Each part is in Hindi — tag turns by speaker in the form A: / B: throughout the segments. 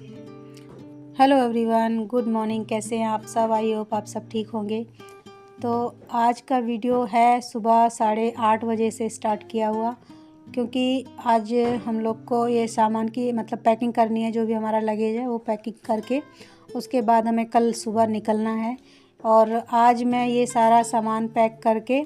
A: Hello everyone, good morning. कैसे हैं आप सब? आई होप आप सब ठीक होंगे। तो आज का वीडियो है सुबह 8:30 बजे से स्टार्ट किया हुआ, क्योंकि आज हम लोग को ये सामान की मतलब पैकिंग करनी है। जो भी हमारा लगेज है वो पैकिंग करके उसके बाद हमें कल सुबह निकलना है। और आज मैं ये सारा सामान पैक करके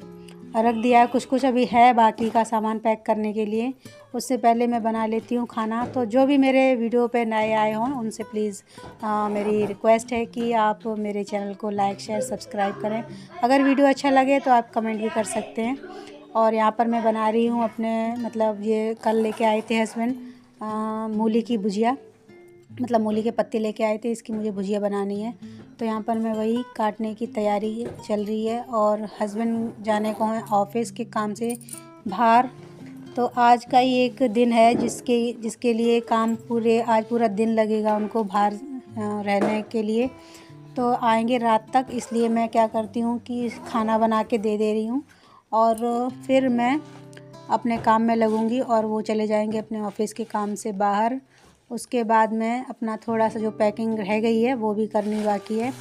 A: रख दिया है। कुछ कुछ अभी है बाकी का सामान पैक करने के लिए। उससे पहले मैं बना लेती हूँ खाना। तो जो भी मेरे वीडियो पे नए आए हों उनसे प्लीज़ मेरी रिक्वेस्ट है कि आप मेरे चैनल को लाइक शेयर सब्सक्राइब करें। अगर वीडियो अच्छा लगे तो आप कमेंट भी कर सकते हैं। और यहाँ पर मैं बना रही हूँ अपने मतलब ये कल लेके आए थे हस्बैंड मूली की भुजिया, मतलब मूली के पत्ते लेके आए थे। इसकी मुझे भुजिया बनानी है। तो यहाँ पर मैं वही काटने की तैयारी चल रही है। और हस्बैंड जाने को हैं ऑफिस के काम से बाहर। तो आज का ही एक दिन है जिसके लिए काम आज पूरा दिन लगेगा उनको बाहर रहने के लिए। तो आएंगे रात तक, इसलिए मैं क्या करती हूँ कि खाना बना के दे रही हूँ। और फिर मैं अपने काम में लगूंगी और वो चले जाएंगे अपने ऑफिस के काम से बाहर। उसके बाद मैं अपना थोड़ा सा जो पैकिंग रह गई है वो भी करनी बाकी है,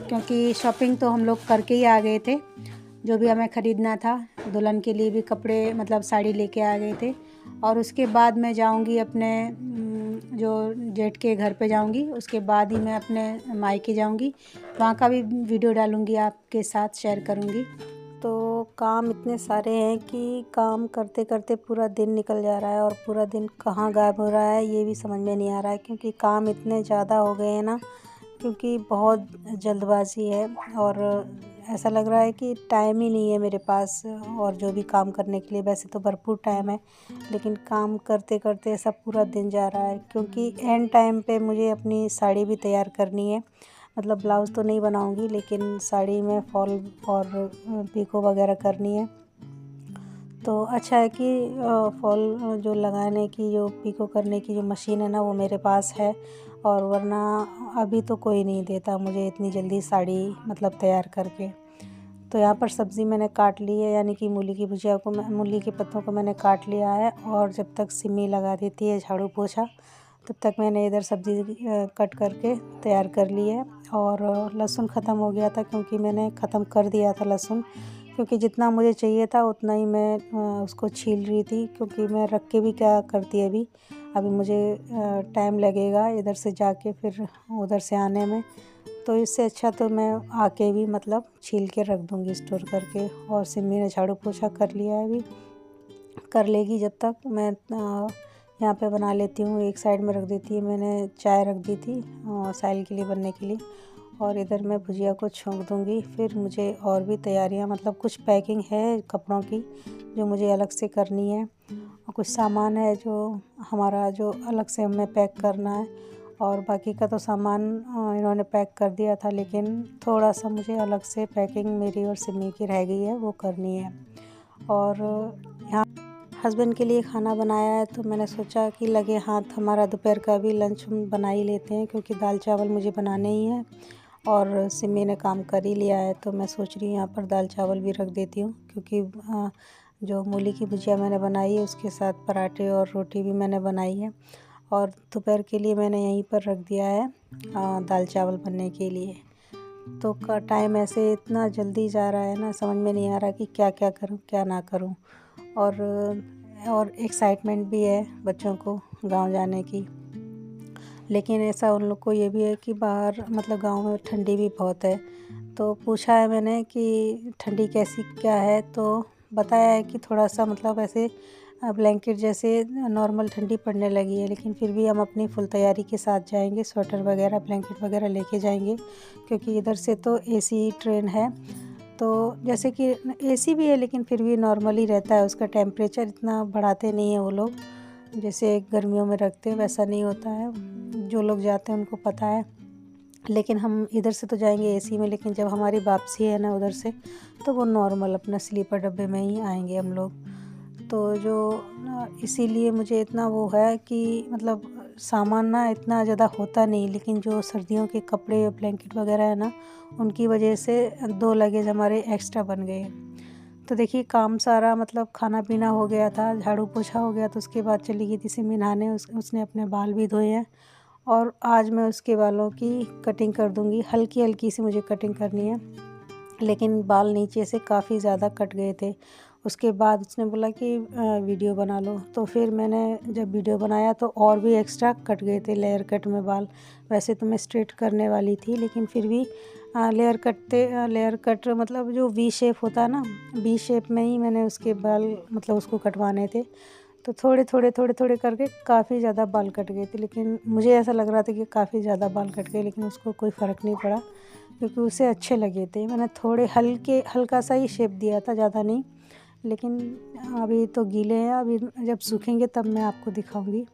A: क्योंकि शॉपिंग तो हम लोग करके ही आ गए थे। जो भी हमें ख़रीदना था, दुल्हन के लिए भी कपड़े मतलब साड़ी लेके आ गए थे। और उसके बाद मैं जाऊंगी अपने जो जेठ के घर पे जाऊंगी। उसके बाद ही मैं अपने मायके जाऊंगी। वहाँ का भी वीडियो डालूंगी, आपके साथ शेयर करूंगी। तो काम इतने सारे हैं कि काम करते करते पूरा दिन निकल जा रहा है और पूरा दिन कहाँ गायब हो रहा है ये भी समझ में नहीं आ रहा है, क्योंकि काम इतने ज़्यादा हो गए हैं ना, क्योंकि बहुत जल्दबाजी है। और ऐसा लग रहा है कि टाइम ही नहीं है मेरे पास और जो भी काम करने के लिए। वैसे तो भरपूर टाइम है, लेकिन काम करते करते ऐसा पूरा दिन जा रहा है, क्योंकि एंड टाइम पे मुझे अपनी साड़ी भी तैयार करनी है। मतलब ब्लाउज़ तो नहीं बनाऊंगी, लेकिन साड़ी में फॉल और पीको वगैरह करनी है। तो अच्छा है कि फॉल जो लगाने की, जो पीको करने की जो मशीन है ना, वो मेरे पास है। और वरना अभी तो कोई नहीं देता मुझे इतनी जल्दी साड़ी मतलब तैयार करके। तो यहाँ पर सब्ज़ी मैंने काट ली है, यानी कि मूली की भुजिया को मूली के पत्तों को मैंने काट लिया है। और जब तक सिमी लगा देती है झाड़ू पोछा, तब तक मैंने इधर सब्ज़ी कट करके तैयार कर ली है। और लहसुन ख़त्म हो गया था, क्योंकि मैंने ख़त्म कर दिया था लहसुन, क्योंकि जितना मुझे चाहिए था उतना ही मैं उसको छील रही थी। क्योंकि मैं रख के भी क्या करती अभी मुझे टाइम लगेगा इधर से जाके फिर उधर से आने में। तो इससे अच्छा तो मैं आके भी मतलब छील के रख दूँगी स्टोर करके। और सिमी ने झाड़ू पोछा कर लिया है, अभी कर लेगी। जब तक मैं यहाँ पे बना लेती हूँ, एक साइड में रख देती है। मैंने चाय रख दी थी साहिल के लिए बनने के लिए। और इधर मैं भुजिया को छोंक दूँगी। फिर मुझे और भी तैयारियाँ मतलब कुछ पैकिंग है कपड़ों की जो मुझे अलग से करनी है, और कुछ सामान है जो हमारा जो अलग से हमें पैक करना है। और बाकी का तो सामान इन्होंने पैक कर दिया था, लेकिन थोड़ा सा मुझे अलग से पैकिंग मेरी और सिमी की रह गई है, वो करनी है। और यहाँ हस्बैंड के लिए खाना बनाया है, तो मैंने सोचा कि लगे हाथ हमारा दोपहर का भी लंच बना ही लेते हैं, क्योंकि दाल चावल मुझे बनाने ही है और सिमी ने काम कर ही लिया है। तो मैं सोच रही हूँ यहाँ पर दाल चावल भी रख देती हूँ, क्योंकि जो मूली की भुजिया मैंने बनाई है उसके साथ पराठे और रोटी भी मैंने बनाई है। और दोपहर के लिए मैंने यहीं पर रख दिया है दाल चावल बनने के लिए। तो का टाइम ऐसे इतना जल्दी जा रहा है ना, समझ में नहीं आ रहा कि क्या क्या करूं क्या ना करूं। और एक्साइटमेंट भी है बच्चों को गांव जाने की, लेकिन ऐसा उन लोग को ये भी है कि बाहर मतलब गांव में ठंडी भी बहुत है। तो पूछा है मैंने कि ठंडी कैसी क्या है, तो बताया है कि थोड़ा सा मतलब ऐसे ब्लैंकेट जैसे नॉर्मल ठंडी पड़ने लगी है। लेकिन फिर भी हम अपनी फुल तैयारी के साथ जाएंगे, स्वेटर वगैरह ब्लैंकेट वगैरह लेके जाएंगे, क्योंकि इधर से तो एसी ट्रेन है। तो जैसे कि एसी भी है, लेकिन फिर भी नॉर्मल ही रहता है, उसका टेम्परेचर इतना बढ़ाते नहीं है वो लोग, जैसे गर्मियों में रखते हैं वैसा नहीं होता है। जो लोग जाते हैं उनको पता है। लेकिन हम इधर से तो जाएंगे एसी में, लेकिन जब हमारी वापसी है ना उधर से, तो वो नॉर्मल अपना स्लीपर डब्बे में ही आएंगे हम लोग। तो जो इसीलिए मुझे इतना वो है कि मतलब सामान ना इतना ज़्यादा होता नहीं, लेकिन जो सर्दियों के कपड़े ब्लैंकेट वगैरह है ना, उनकी वजह से 2 लगेज हमारे एक्स्ट्रा बन गए। तो देखिए काम सारा मतलब खाना पीना हो गया था, झाड़ू पोछा हो गया, तो उसके बाद चली गई थी सिमी नहाने। उसने अपने बाल भी धोए हैं और आज मैं उसके बालों की कटिंग कर दूँगी। हल्की हल्की सी मुझे कटिंग करनी है, लेकिन बाल नीचे से काफ़ी ज़्यादा कट गए थे। उसके बाद उसने बोला कि वीडियो बना लो, तो फिर मैंने जब वीडियो बनाया तो और भी एक्स्ट्रा कट गए थे लेयर कट में बाल। वैसे तो मैं स्ट्रेट करने वाली थी, लेकिन फिर भी लेयर कट मतलब जो वी शेप होता है ना, वी शेप में ही मैंने उसके बाल मतलब उसको कटवाने थे। तो थोड़े करके काफ़ी ज़्यादा बाल कट गए थे, लेकिन मुझे ऐसा लग रहा था कि काफ़ी ज़्यादा बाल कट गए, लेकिन उसको कोई फ़र्क नहीं पड़ा क्योंकि उसे अच्छे लगे थे। मैंने थोड़े हल्का सा ही शेप दिया था, ज़्यादा नहीं। लेकिन अभी तो गीले हैं, अभी जब सूखेंगे तब मैं आपको दिखाऊंगी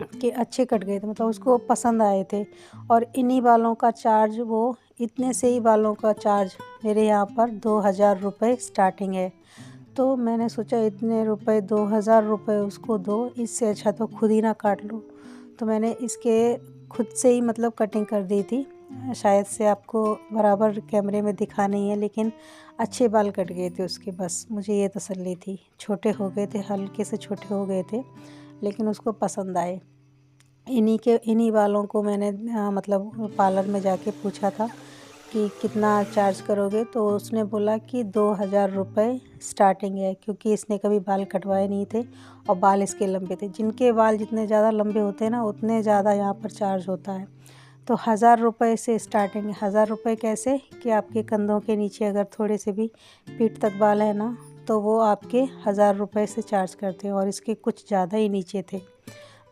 A: कि अच्छे कट गए थे, मतलब उसको पसंद आए थे। और इन्हीं बालों का चार्ज, वो इतने से ही बालों का चार्ज मेरे यहाँ पर 2000 रुपये स्टार्टिंग है। तो मैंने सोचा इतने रुपए 2000 रुपये उसको दो, इससे अच्छा तो खुद ही ना काट लो। तो मैंने इसके खुद से ही मतलब कटिंग कर दी थी। शायद से आपको बराबर कैमरे में दिखा नहीं है, लेकिन अच्छे बाल कट गए थे उसके, बस मुझे ये तसल्ली थी। छोटे हो गए थे, हल्के से छोटे हो गए थे, लेकिन उसको पसंद आए। इन्हीं बालों को मैंने मतलब पार्लर में जाके पूछा था कि कितना चार्ज करोगे, तो उसने बोला कि 2000 रुपये स्टार्टिंग है, क्योंकि इसने कभी बाल कटवाए नहीं थे और बाल इसके लंबे थे। जिनके बाल जितने ज़्यादा लंबे होते हैं ना, उतने ज़्यादा यहाँ पर चार्ज होता है। तो 1000 रुपये से स्टार्टिंग है। 1000 रुपये कैसे कि आपके कंधों के नीचे अगर थोड़े से भी पीठ तक बाल है ना, तो वो आपके 1000 रुपये से चार्ज करते हैं। और इसके कुछ ज़्यादा ही नीचे थे,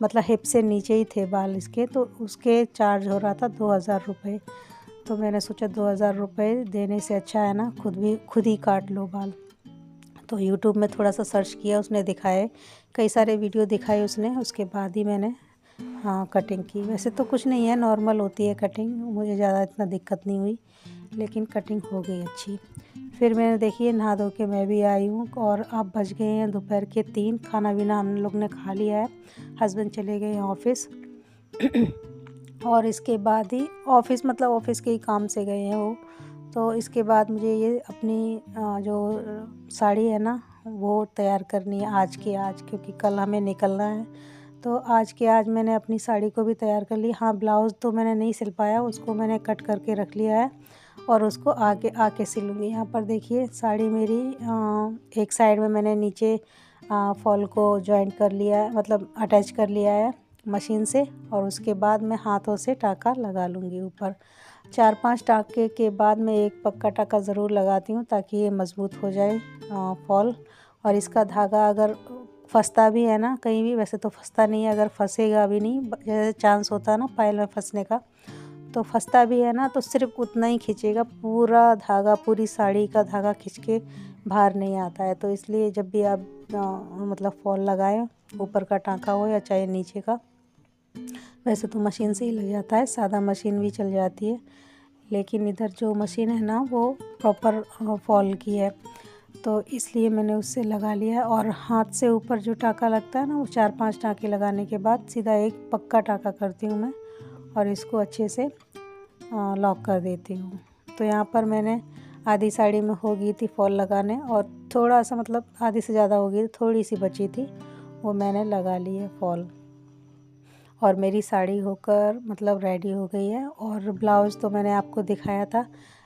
A: मतलब हिप से नीचे ही थे बाल इसके, तो उसके चार्ज हो रहा था 2000 रुपये। तो मैंने सोचा 2000 रुपये देने से अच्छा है ना खुद ही काट लो बाल। तो यूट्यूब में थोड़ा सा सर्च किया, उसने दिखाए, कई सारे वीडियो दिखाए उसने, उसके बाद ही मैंने कटिंग की। वैसे तो कुछ नहीं है, नॉर्मल होती है कटिंग, मुझे ज़्यादा इतना दिक्कत नहीं हुई, लेकिन कटिंग हो गई अच्छी। फिर मैंने देखिए नहा धो के मैं भी आई हूँ, और अब बज गए हैं दोपहर के 3। खाना पीना हम लोग ने खा लिया है, हस्बैंड चले गए हैं ऑफिस। और इसके बाद ही ऑफिस मतलब ऑफिस के ही काम से गए हैं वो। तो इसके बाद मुझे ये अपनी जो साड़ी है ना, वो तैयार करनी है आज की आज, क्योंकि कल हमें निकलना है। तो आज के आज मैंने अपनी साड़ी को भी तैयार कर ली। हाँ, ब्लाउज़ तो मैंने नहीं सिल पाया, उसको मैंने कट करके रख लिया है और उसको आके सिलूँगी। यहाँ पर देखिए साड़ी मेरी एक साइड में मैंने नीचे फॉल को जॉइंट कर लिया है, मतलब अटैच कर लिया है मशीन से, और उसके बाद मैं हाथों से टाँका लगा लूँगी ऊपर। 4-5 टाँके के बाद मैं एक पक्का टाँका ज़रूर लगाती हूँ, ताकि ये मज़बूत हो जाए फॉल। और इसका धागा अगर फंसता भी है ना कहीं भी, वैसे तो फंसता नहीं है, अगर फंसेगा भी नहीं, जैसे चांस होता है ना पायल में फंसने का, तो फंसता भी है ना तो सिर्फ उतना ही खींचेगा, पूरा धागा, पूरी साड़ी का धागा खींच के बाहर नहीं आता है। तो इसलिए जब भी आप मतलब फॉल लगाएं, ऊपर का टाँका हो या चाहे नीचे का, वैसे तो मशीन से ही लग जाता है, सादा मशीन भी चल जाती है, लेकिन इधर जो मशीन है ना वो प्रॉपर फॉल की है, तो इसलिए मैंने उससे लगा लिया। और हाथ से ऊपर जो टाँका लगता है ना, वो 4-5 टाँके लगाने के बाद सीधा एक पक्का टाँका करती हूँ मैं, और इसको अच्छे से लॉक कर देती हूँ। तो यहाँ पर मैंने आधी साड़ी में हो गई थी फॉल लगाने, और थोड़ा सा मतलब आधी से ज़्यादा हो गई, थोड़ी सी बची थी, वो मैंने लगा ली है फॉल। और मेरी साड़ी होकर मतलब रेडी हो गई है। और ब्लाउज़ तो मैंने आपको दिखाया था,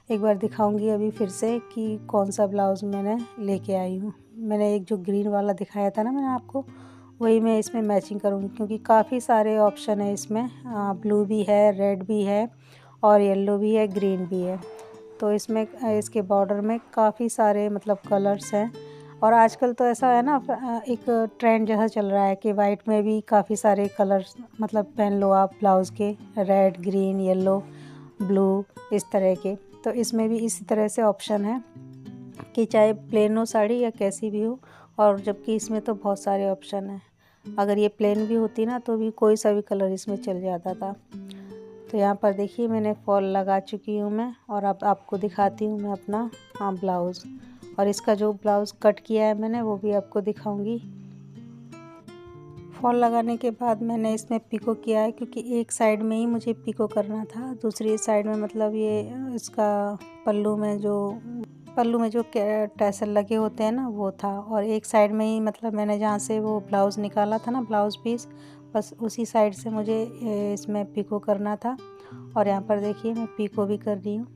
A: एक बार दिखाऊंगी अभी फिर से कि कौन सा ब्लाउज़ मैंने लेके आई हूँ। मैंने एक जो ग्रीन वाला दिखाया था ना मैंने आपको, वही मैं इसमें मैचिंग करूँगी, क्योंकि काफ़ी सारे ऑप्शन है इसमें। ब्लू भी है, रेड भी है, और येलो भी है, ग्रीन भी है। तो इसमें इसके बॉर्डर में काफ़ी सारे मतलब कलर्स हैं। और आजकल तो ऐसा है ना, एक ट्रेंड जैसा चल रहा है कि वाइट में भी काफ़ी सारे कलर्स मतलब पहन लो आप ब्लाउज़ के, रेड, ग्रीन, येलो, ब्लू, इस तरह के। तो इसमें भी इसी तरह से ऑप्शन है कि चाहे प्लेन हो साड़ी या कैसी भी हो, और जबकि इसमें तो बहुत सारे ऑप्शन हैं। अगर ये प्लेन भी होती ना तो भी कोई सा भी कलर इसमें चल जाता था। तो यहाँ पर देखिए मैंने फॉल लगा चुकी हूँ मैं, और अब आपको दिखाती हूँ मैं अपना ब्लाउज़। और इसका जो ब्लाउज़ कट किया है मैंने, वो भी आपको दिखाऊंगी। फॉल लगाने के बाद मैंने इसमें पिको किया है, क्योंकि एक साइड में ही मुझे पिको करना था, दूसरी साइड में मतलब ये इसका पल्लू में जो टैसल लगे होते हैं ना, वो था। और एक साइड में ही मतलब मैंने जहाँ से वो ब्लाउज़ निकाला था ना, ब्लाउज़ पीस, बस उसी साइड से मुझे इसमें पिको करना था। और यहाँ पर देखिए मैं पिको भी कर रही हूँ।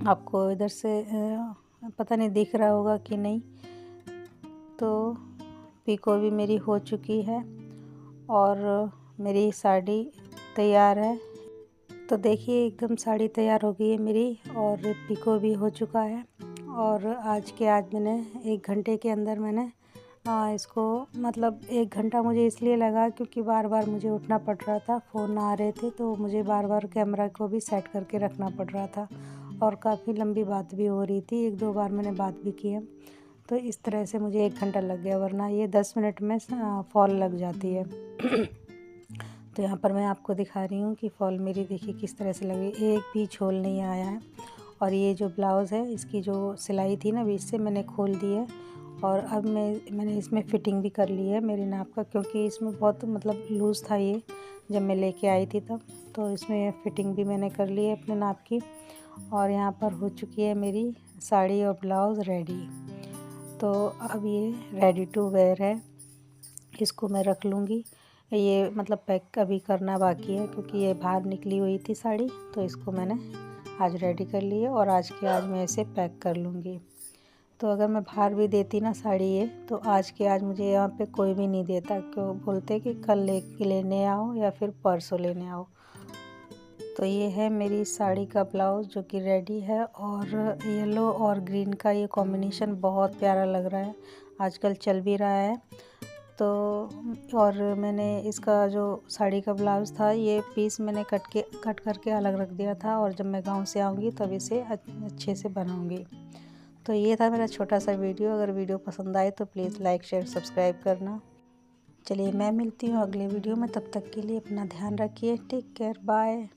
A: आपको इधर से पता नहीं दिख रहा होगा कि नहीं। तो पिको भी मेरी हो चुकी है और मेरी साड़ी तैयार है। तो देखिए एकदम साड़ी तैयार हो गई है मेरी और पिको भी हो चुका है। और आज मैंने 1 घंटे के अंदर मैंने इसको मतलब 1 घंटा मुझे इसलिए लगा क्योंकि बार बार मुझे उठना पड़ रहा था, फ़ोन आ रहे थे तो मुझे बार बार कैमरा को भी सेट करके रखना पड़ रहा था। और काफ़ी लंबी बात भी हो रही थी, 1-2 बार मैंने बात भी की है। तो इस तरह से मुझे 1 घंटा लग गया, वरना ये 10 मिनट में फॉल लग जाती है। तो यहाँ पर मैं आपको दिखा रही हूँ कि फॉल मेरी देखिए किस तरह से लगी, एक भी झोल नहीं आया है। और ये जो ब्लाउज़ है इसकी जो सिलाई थी ना बीच से मैंने खोल दी है। और अब मैंने इसमें फ़िटिंग भी कर ली है मेरे नाप का, क्योंकि इसमें बहुत मतलब लूज़ था ये जब मैं लेके आई थी तब। तो इसमें फ़िटिंग भी मैंने कर ली है अपने नाप की। और यहाँ पर हो चुकी है मेरी साड़ी और ब्लाउज़ रेडी। तो अब ये रेडी टू वेयर है, इसको मैं रख लूँगी। ये मतलब पैक अभी करना बाकी है क्योंकि ये बाहर निकली हुई थी साड़ी, तो इसको मैंने आज रेडी कर ली है और आज मैं इसे पैक कर लूँगी। तो अगर मैं बाहर भी देती ना साड़ी ये, तो आज मुझे यहाँ पे कोई भी नहीं देता, क्यों बोलते कि कल लेने आओ या फिर परसों लेने आओ। तो ये है मेरी साड़ी का ब्लाउज़ जो कि रेडी है। और येलो और ग्रीन का ये कॉम्बिनेशन बहुत प्यारा लग रहा है, आजकल चल भी रहा है। तो और मैंने इसका जो साड़ी का ब्लाउज़ था ये पीस मैंने कट करके अलग रख दिया था, और जब मैं गांव से आऊँगी तब इसे अच्छे से बनाऊँगी। तो ये था मेरा छोटा सा वीडियो। अगर वीडियो पसंद आए तो प्लीज़ लाइक शेयर सब्सक्राइब करना। चलिए मैं मिलती हूँ अगले वीडियो में, तब तक के लिए अपना ध्यान रखिए। Take care, bye.